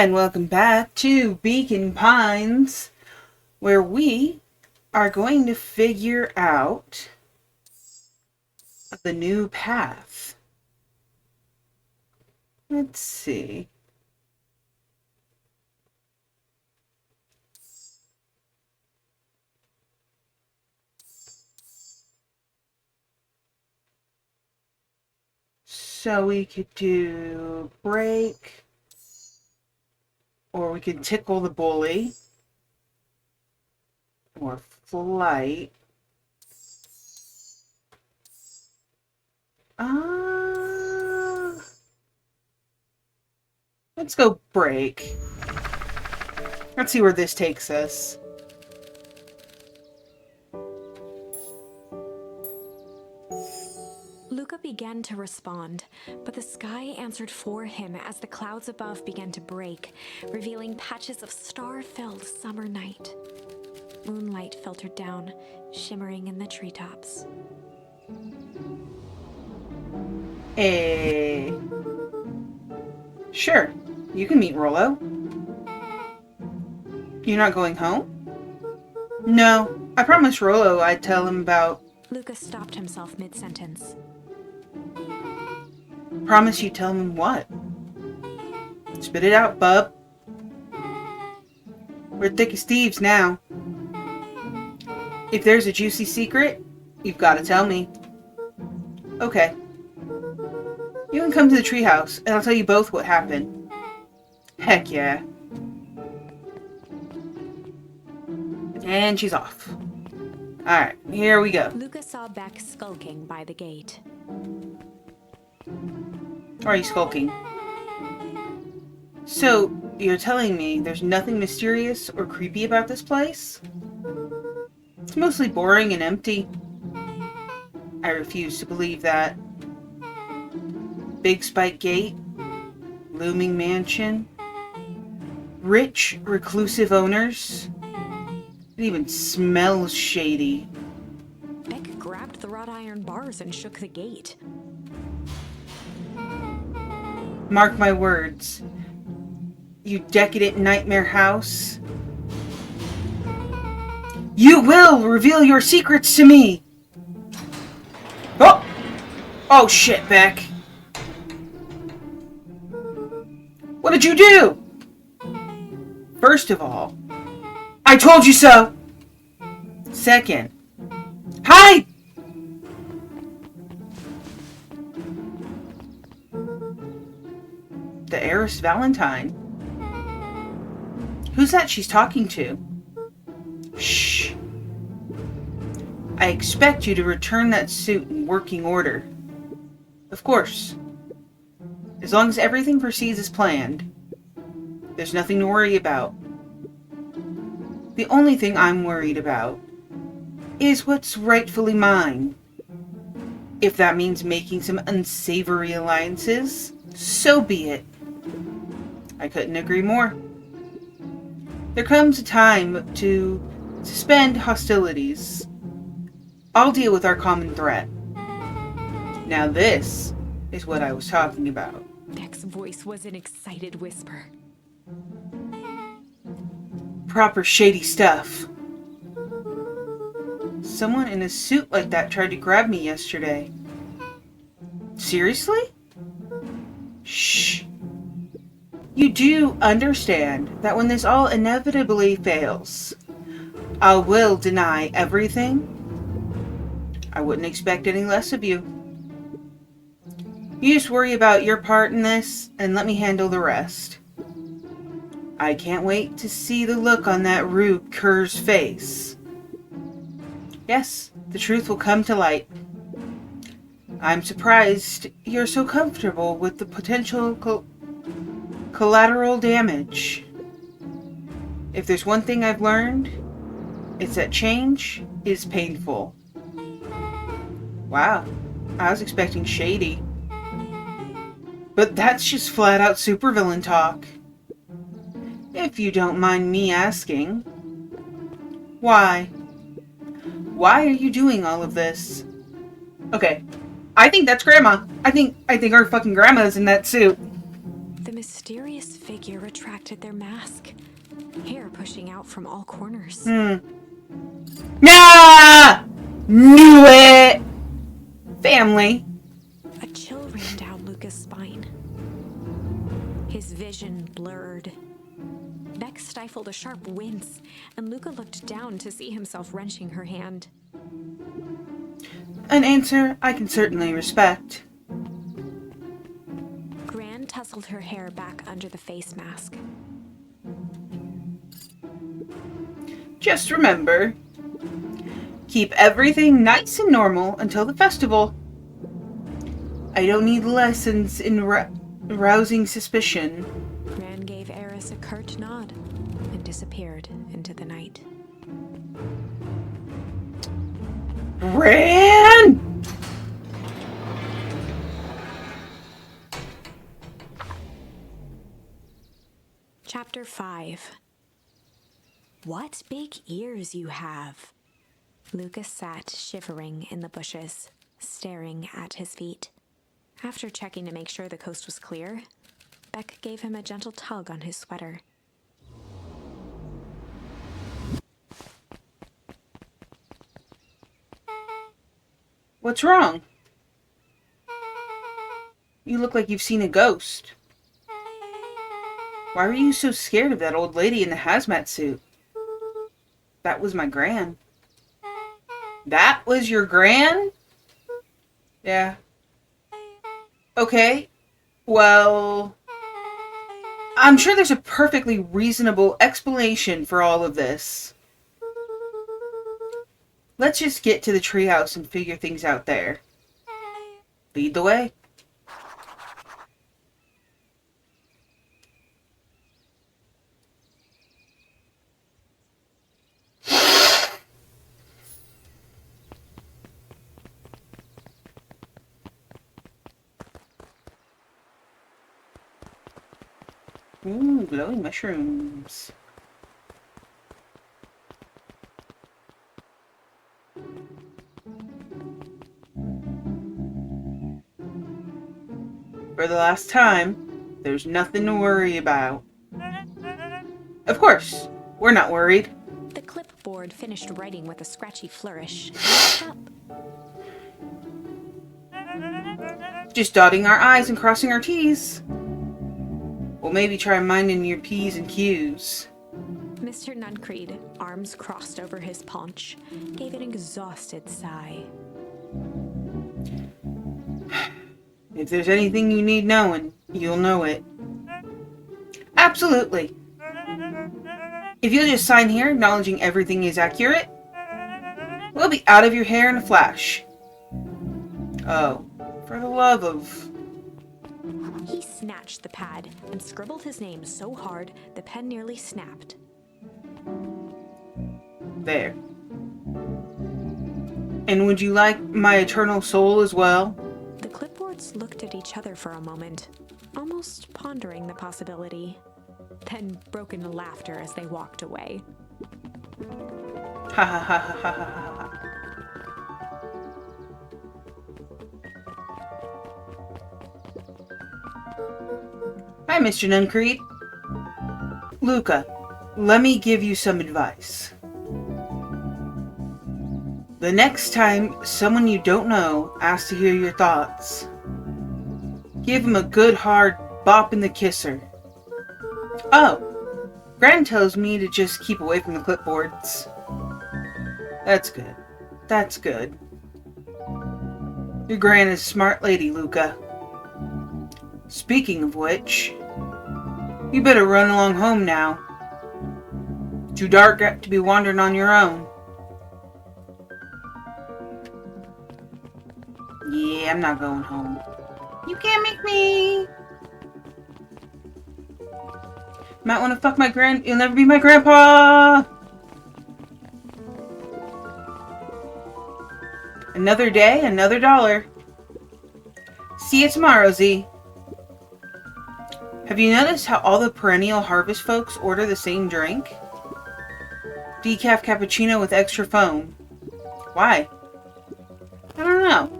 And welcome back to Beacon Pines, where we are going to figure out the new path. Let's see. So we could do break, or we could tickle the bully, or flight. Let's go break. Let's see where this takes us. Luca began to respond, but the sky answered for him as the clouds above began to break, revealing patches of star-filled summer night. Moonlight filtered down, shimmering in the treetops. Sure, you can meet Rollo. You're not going home? No, I promised Rollo I'd tell him about... Luca stopped himself mid-sentence. Promise you tell him what? Spit it out, bub. We're thick as thieves now. If there's a juicy secret, you've got to tell me. Okay. You can come to the treehouse, and I'll tell you both what happened. Heck yeah. And she's off. Alright, here we go. Luca saw Beck skulking by the gate. Or are you skulking? So, you're telling me there's nothing mysterious or creepy about this place? It's mostly boring and empty. I refuse to believe that. Big spike gate, looming mansion, rich, reclusive owners. It even smells shady. Beck grabbed the wrought iron bars and shook the gate. Mark my words, you decadent nightmare house. You will reveal your secrets to me! Oh! Oh shit, Beck. What did you do? First of all, I told you so! Second, hide! The heiress Valentine? Who's that she's talking to? Shh. I expect you to return that suit in working order. Of course. As long as everything proceeds as planned, there's nothing to worry about. The only thing I'm worried about is what's rightfully mine. If that means making some unsavory alliances, so be it. I couldn't agree more. There comes a time to suspend hostilities. I'll deal with our common threat. Now this is what I was talking about. Beck's voice was an excited whisper. Proper shady stuff. Someone in a suit like that tried to grab me yesterday. Seriously? Shh. You do understand that when this all inevitably fails, I will deny everything? I wouldn't expect any less of you. You just worry about your part in this, and let me handle the rest. I can't wait to see the look on that Rube Kerr's face. Yes, the truth will come to light. I'm surprised you're so comfortable with the potential collateral damage. If there's one thing I've learned, it's that change is painful. Wow, I was expecting shady. But that's just flat out supervillain talk. If you don't mind me asking, why? Why are you doing all of this? Okay, I think that's Grandma. I think our fucking grandma's in that suit. The mysterious figure retracted their mask, hair pushing out from all corners. Ah! Knew it! Family. A chill ran down Luca's spine. His vision blurred. Beck stifled a sharp wince, and Luca looked down to see himself wrenching her hand. An answer I can certainly respect. Gran tousled her hair back under the face mask. Just remember, keep everything nice and normal until the festival. I don't need lessons in rousing suspicion. Gran gave Eris a curt nod and disappeared into the night. Gran! Chapter 5. What big ears you have! Lucas sat shivering in the bushes, staring at his feet. After checking to make sure the coast was clear, Beck gave him a gentle tug on his sweater. What's wrong? You look like you've seen a ghost. Why were you so scared of that old lady in the hazmat suit? That was my gran. That was your gran? Yeah. Okay. Well, I'm sure there's a perfectly reasonable explanation for all of this. Let's just get to the treehouse and figure things out there. Lead the way. Ooh, glowing mushrooms. For the last time, there's nothing to worry about. Of course, we're not worried. The clipboard finished writing with a scratchy flourish and looked up. Just dotting our I's and crossing our T's. We'll maybe try minding your P's and Q's. Mr. Nuncreed, arms crossed over his paunch, gave an exhausted sigh. If there's anything you need knowing, you'll know it. Absolutely. If you'll just sign here acknowledging everything is accurate, we'll be out of your hair in a flash. Oh, for the love of... He snatched the pad and scribbled his name so hard the pen nearly snapped. There. And would you like my eternal soul as well? The clipboards looked at each other for a moment, almost pondering the possibility, then broke into laughter as they walked away. Ha ha ha ha ha ha ha. Hi, Mr. Nuncreed. Luca, let me give you some advice. The next time someone you don't know asks to hear your thoughts, give him a good hard bop in the kisser. Oh, Gran tells me to just keep away from the clipboards. That's good. That's good. Your Gran is a smart lady, Luca. Speaking of which, you better run along home now. Too dark to be wandering on your own. Yeah, I'm not going home. You can't make me. Might want to fuck my You'll never be my grandpa. Another day, another dollar. See you tomorrow, Z. Have you noticed how all the perennial harvest folks order the same drink? Decaf cappuccino with extra foam. Why? I don't know.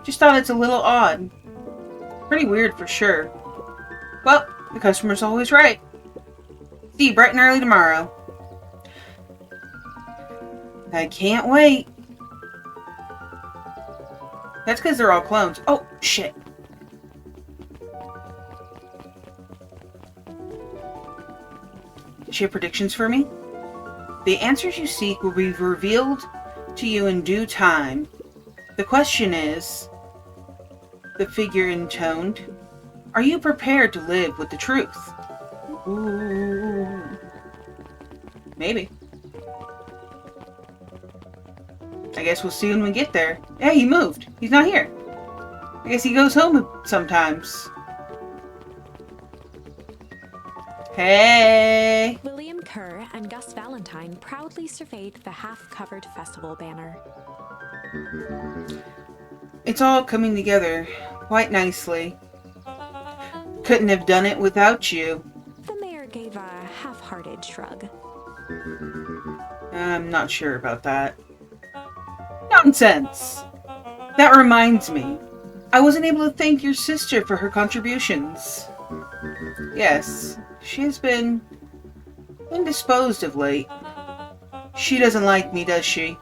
Just thought it's a little odd. Pretty weird for sure. Well, the customer's always right. See you bright and early tomorrow. I can't wait. That's because they're all clones. Oh, shit. Does she have predictions for me? The answers you seek will be revealed to you in due time. The question is, the figure intoned, are you prepared to live with the truth? Ooh. Maybe. I guess we'll see when we get there. Hey, he moved. He's not here. I guess he goes home sometimes. Hey! William Kerr and Gus Valentine proudly surveyed the half-covered festival banner. It's all coming together quite nicely. Couldn't have done it without you. The mayor gave a half-hearted shrug. I'm not sure about that. Nonsense! That reminds me. I wasn't able to thank your sister for her contributions. Yes, she has been indisposed of late. She doesn't like me, does she?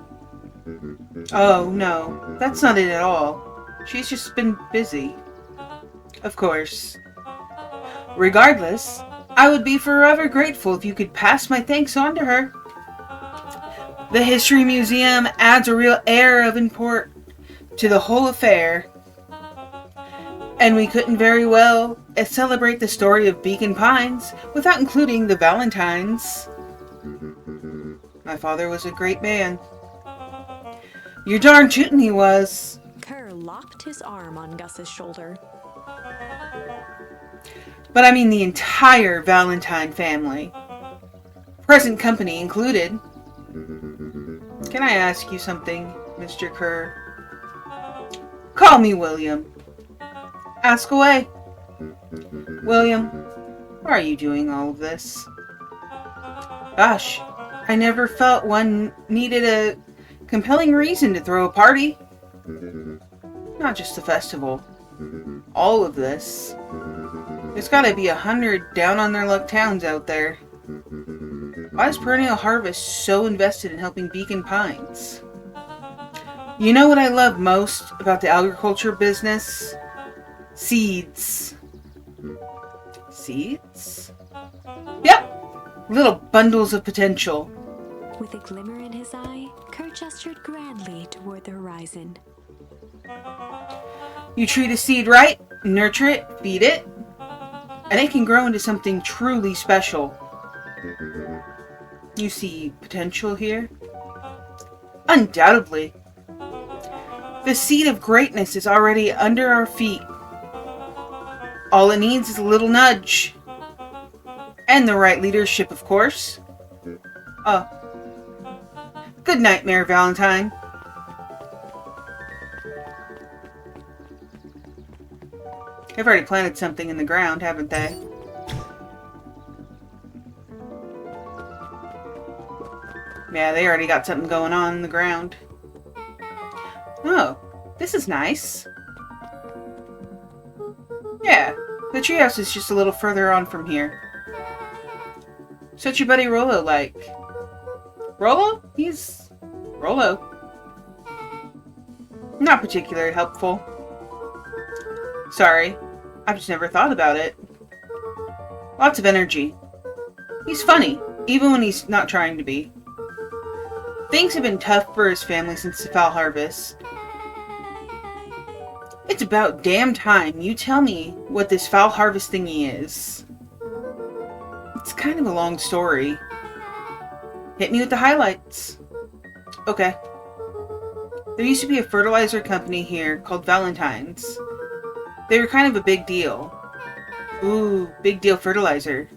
Oh, no, that's not it at all. She's just been busy. Of course. Regardless, I would be forever grateful if you could pass my thanks on to her. The History Museum adds a real air of import to the whole affair. And we couldn't very well celebrate the story of Beacon Pines without including the Valentines. My father was a great man. You're darn tootin' he was. Kerr locked his arm on Gus's shoulder. But I mean the entire Valentine family. Present company included. Can I ask you something, Mr. Kerr? Call me William. Ask away. William, why are you doing all of this? Gosh, I never felt one needed a compelling reason to throw a party. Not just a festival. All of this. There's gotta be 100 down-on-their-luck towns out there. Why is Perennial Harvest so invested in helping Beacon Pines? You know what I love most about the agriculture business? Seeds. Seeds? Yep! Little bundles of potential. With a glimmer in his eye, Kerr gestured grandly toward the horizon. You treat a seed right, nurture it, feed it, and it can grow into something truly special. You see potential here? Undoubtedly. The seed of greatness is already under our feet. All it needs is a little nudge. And the right leadership, of course. Oh. Good night, Mayor Valentine. They've already planted something in the ground, haven't they? Yeah, they already got something going on in the ground. Oh, this is nice. Yeah, the treehouse is just a little further on from here. So what's your buddy Rollo like? Rollo? He's... Rollo. Not particularly helpful. Sorry, I've just never thought about it. Lots of energy. He's funny, even when he's not trying to be. Things have been tough for his family since the fall harvest. It's about damn time you tell me what this foul harvest thingy is. It's kind of a long story. Hit me with the highlights. Okay. There used to be a fertilizer company here called Valentine's. They were kind of a big deal. Ooh, big deal fertilizer.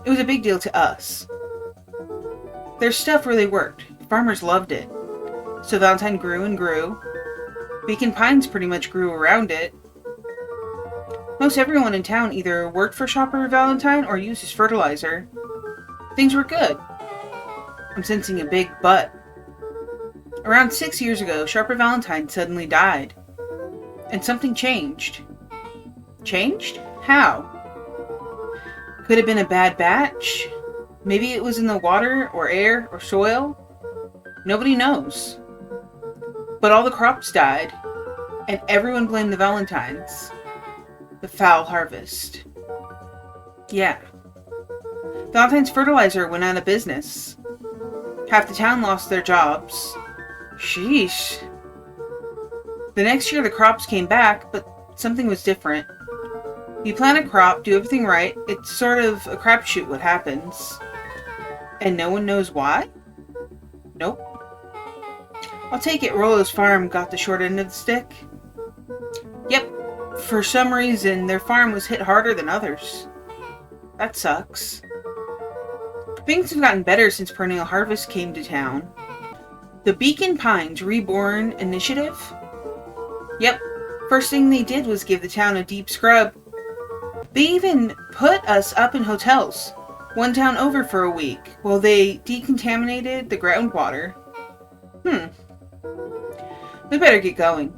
It was a big deal to us. Their stuff really worked. Farmers loved it. So Valentine grew and grew. Beacon Pines pretty much grew around it. Most everyone in town either worked for Shopper Valentine or used his fertilizer. Things were good. I'm sensing a big but. Around 6 years ago, Sharper Valentine suddenly died. And something changed. Changed? How? Could have been a bad batch? Maybe it was in the water or air or soil? Nobody knows. But all the crops died, and everyone blamed the Valentines. The foul harvest. Yeah. Valentine's fertilizer went out of business. Half the town lost their jobs. Sheesh. The next year the crops came back, but something was different. You plant a crop, do everything right, it's sort of a crapshoot what happens. And no one knows why? Nope. I'll take it Rollo's farm got the short end of the stick. Yep, for some reason their farm was hit harder than others. That sucks. Things have gotten better since Perennial Harvest came to town. The Beacon Pines Reborn Initiative? Yep, first thing they did was give the town a deep scrub. They even put us up in hotels, one town over for a week, while they decontaminated the groundwater. We better get going.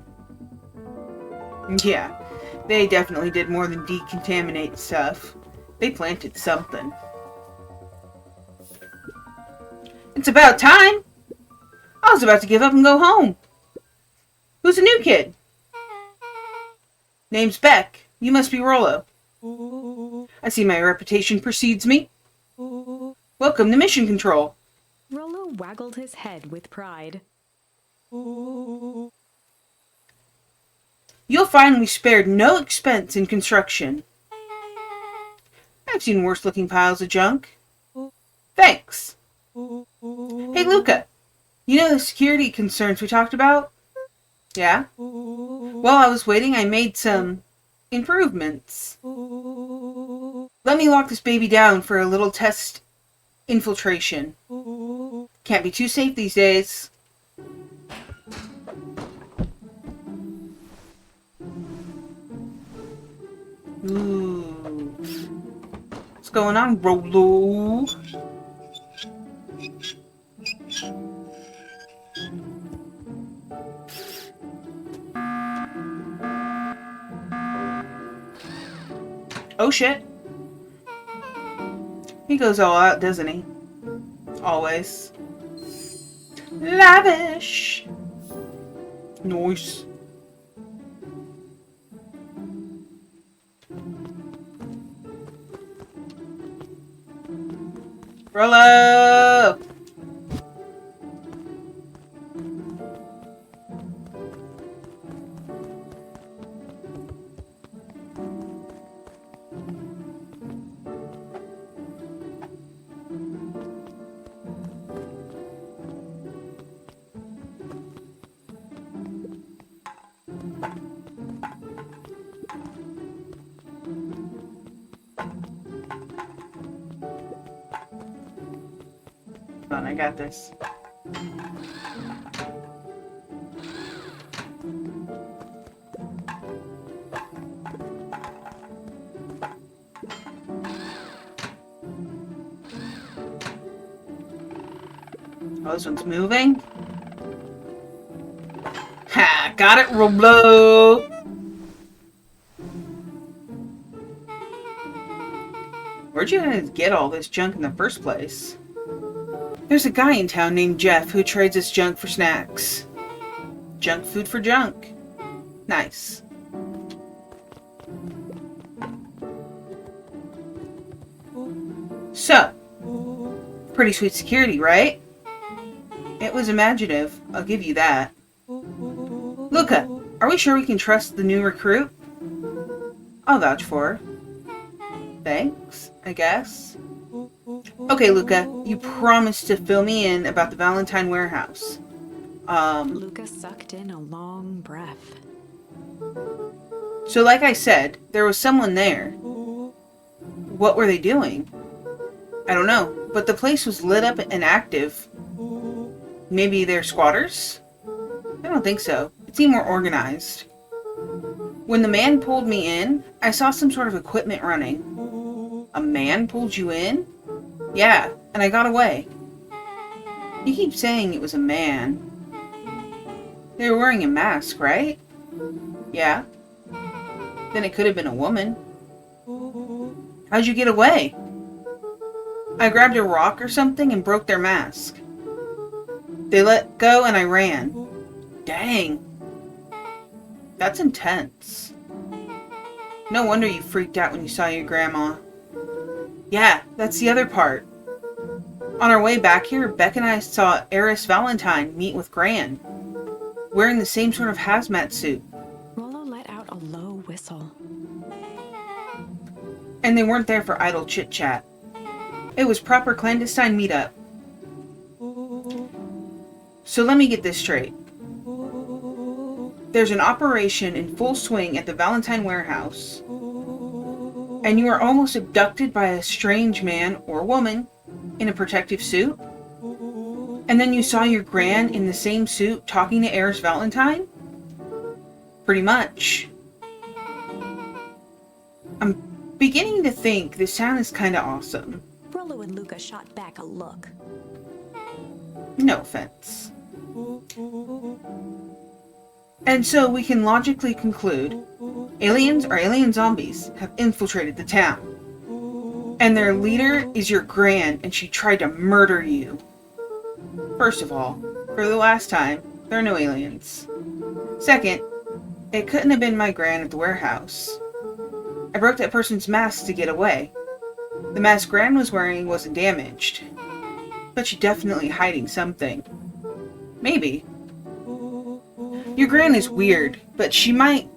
Yeah, they definitely did more than decontaminate stuff. They planted something. It's about time! I was about to give up and go home. Who's the new kid? Name's Beck. You must be Rollo. I see my reputation precedes me. Welcome to Mission Control. Rollo waggled his head with pride. You'll find we spared no expense in construction. I've seen worse looking piles of junk. Thanks. Hey, Luca. You know the security concerns we talked about? Yeah? While I was waiting, I made some improvements. Let me lock this baby down for a little test infiltration. Can't be too safe these days. Ooh. What's going on, Rollo? Oh shit. He goes all out, doesn't he? Always. Lavish. Nice. Rollo! Hold on, I got this. Oh, this one's moving. Ha! Got it, Rollo! Where'd you guys get all this junk in the first place? There's a guy in town named Jeff who trades us junk for snacks. Junk food for junk. Nice. So, pretty sweet security, right? It was imaginative, I'll give you that. Luca, are we sure we can trust the new recruit? I'll vouch for her. Thanks, I guess. Okay, Luca, you promised to fill me in about the Valentine warehouse. Luca sucked in a long breath. So like I said, there was someone there. What were they doing? I don't know, but the place was lit up and active. Maybe they're squatters? I don't think so. It seemed more organized. When the man pulled me in, I saw some sort of equipment running. A man pulled you in? Yeah, and I got away. You keep saying it was a man. They were wearing a mask, right? Yeah. Then it could have been a woman. How'd you get away? I grabbed a rock or something and broke their mask. They let go and I ran. Dang. That's intense. No wonder you freaked out when you saw your grandma. Yeah, that's the other part. On our way back here, Beck and I saw Eris Valentine meet with Gran, wearing the same sort of hazmat suit. Rollo let out a low whistle. And they weren't there for idle chit-chat. It was proper clandestine meetup. So let me get this straight. There's an operation in full swing at the Valentine warehouse, and you are almost abducted by a strange man or woman in a protective suit? And then you saw your Gran in the same suit talking to Eris Valentine? Pretty much. I'm beginning to think this town is kinda awesome. Rollo and Luca shot back a look. No offense. And so we can logically conclude aliens or alien zombies have infiltrated the town. And their leader is your Gran, and she tried to murder you. First of all, for the last time, there are no aliens. Second, it couldn't have been my Gran at the warehouse. I broke that person's mask to get away. The mask Gran was wearing wasn't damaged. But she's definitely hiding something. Maybe. Your Gran is weird, but she might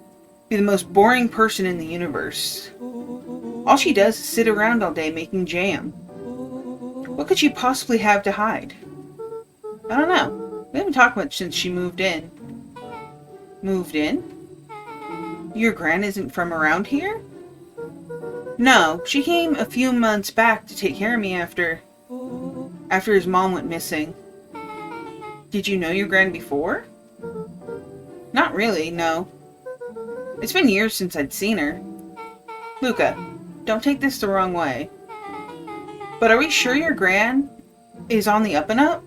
be the most boring person in the universe. All she does is sit around all day making jam. What could she possibly have to hide? I don't know. We haven't talked much since she moved in. Moved in? Your Gran isn't from around here? No, she came a few months back to take care of me after his mom went missing. Did you know your Gran before? Not really, no. It's been years since I'd seen her. Luca, don't take this the wrong way. But are we sure your Gran is on the up and up?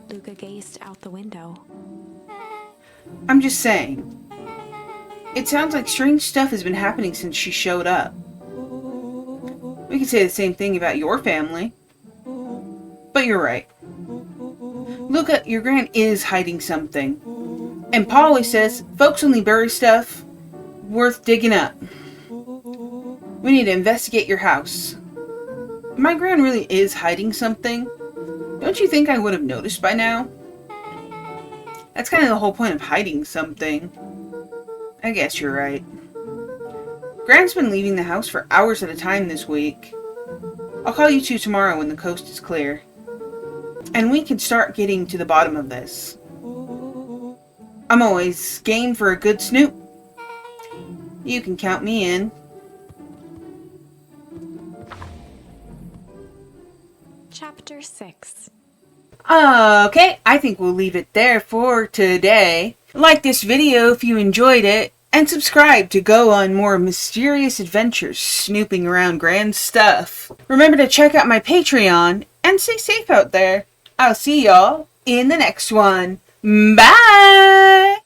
Luca gazed out the window. I'm just saying. It sounds like strange stuff has been happening since she showed up. We could say the same thing about your family. But you're right. Luca, your Gran is hiding something. And Pa always says, folks only bury stuff worth digging up. We need to investigate your house. My Gran really is hiding something. Don't you think I would have noticed by now? That's kind of the whole point of hiding something. I guess you're right. Gran's been leaving the house for hours at a time this week. I'll call you two tomorrow when the coast is clear. And we can start getting to the bottom of this. I'm always game for a good snoop. You can count me in. Chapter 6. Okay, I think we'll leave it there for today. Like this video if you enjoyed it, and subscribe to go on more mysterious adventures snooping around Gran stuff. Remember to check out my Patreon, and stay safe out there. I'll see y'all in the next one. Bye!